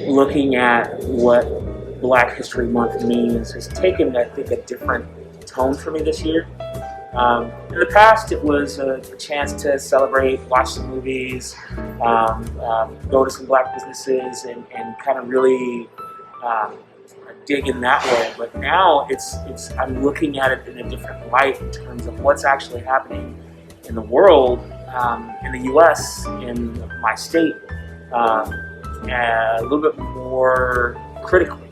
looking at what Black History Month means has taken, I think, a different tone for me this year. In the past, it was a chance to celebrate, watch some movies, go to some Black businesses, and kind of really dig in that way. But now I'm looking at it in a different light in terms of what's actually happening in the world, in the U.S., in my state, a little bit more critically.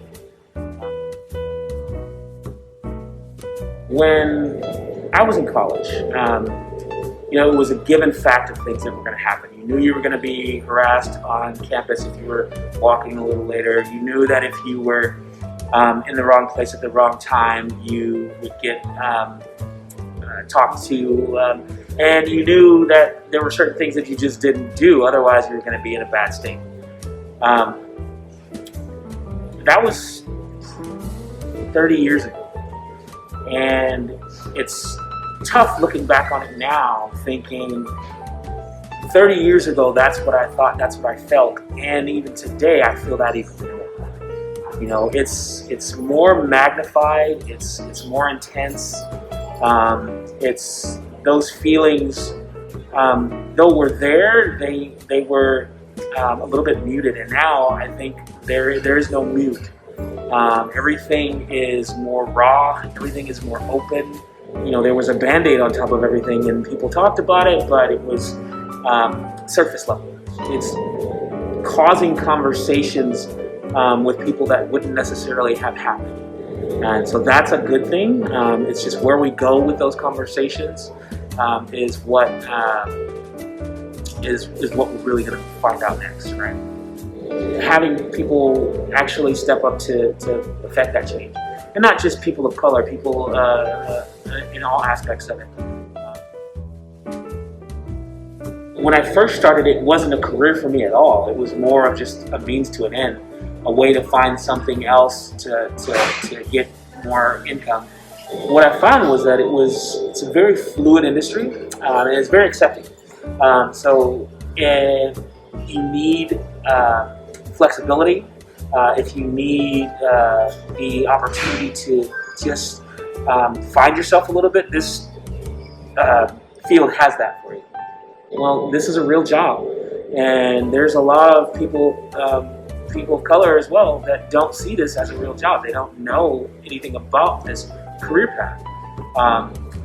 When I was in college, it was a given fact of things that were going to happen. You knew you were going to be harassed on campus if you were walking a little later. You knew that if you were in the wrong place at the wrong time, you would get talked to, and you knew that there were certain things that you just didn't do, otherwise you were going to be in a bad state. That was 30 years ago. And it's tough looking back on it now, thinking 30 years ago, that's what I thought, that's what I felt. And even today, I feel that even more. It's more magnified, it's more intense. It's those feelings, though we're there, they were a little bit muted. And now I think there is no mute. Everything is more raw, everything is more open. There was a Band-Aid on top of everything and people talked about it, but it was surface level. It's causing conversations with people that wouldn't necessarily have happened. And so that's a good thing. It's just where we go with those conversations is what we're really going to find out next, right? Having people actually step up to affect that change. And not just people of color, people in all aspects of it. When I first started, it wasn't a career for me at all. It was more of just a means to an end, a way to find something else to get more income. What I found was that it's a very fluid industry, and it's very accepting. So if you need flexibility, if you need the opportunity to just find yourself a little bit, this field has that for you. Well, this is a real job, and there's a lot of people of color as well that don't see this as a real job. They don't know anything about this career path.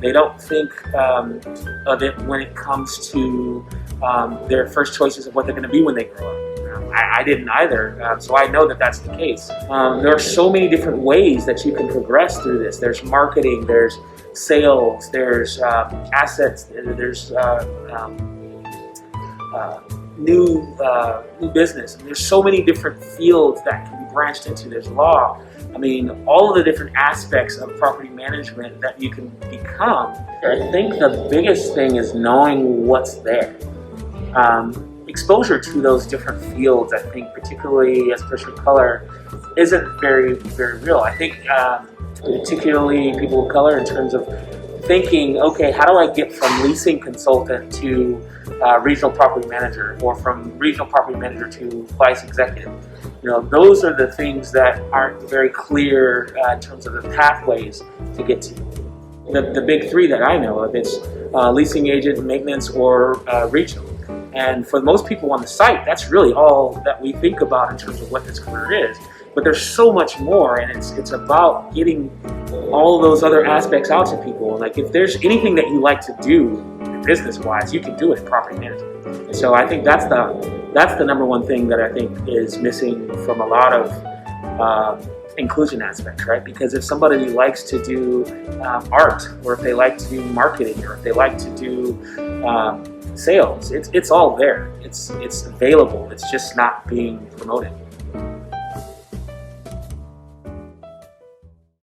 They don't think of it when it comes to their first choices of what they're going to be when they grow up. I didn't either, so I know that that's the case. There are so many different ways that you can progress through this. There's marketing, there's sales, there's assets, there's new business. And there's so many different fields that can be branched into. There's law. I mean, all of the different aspects of property management that you can become. I think the biggest thing is knowing what's there. Exposure to those different fields, I think, particularly as a person of color, isn't very, very real. I think particularly people of color in terms of thinking, okay, how do I get from leasing consultant to regional property manager, or from regional property manager to vice executive? Those are the things that aren't very clear in terms of the pathways to get to. The big three that I know of, it's leasing agent, maintenance, or regional. And for most people on the site, that's really all that we think about in terms of what this career is. But there's so much more, and it's about getting all of those other aspects out to people. Like, if there's anything that you like to do business-wise, you can do it in property management. And so I think that's the number one thing that I think is missing from a lot of inclusion aspects, right? Because if somebody likes to do art, or if they like to do marketing, or if they like to do sales, it's all there. It's available. It's just not being promoted.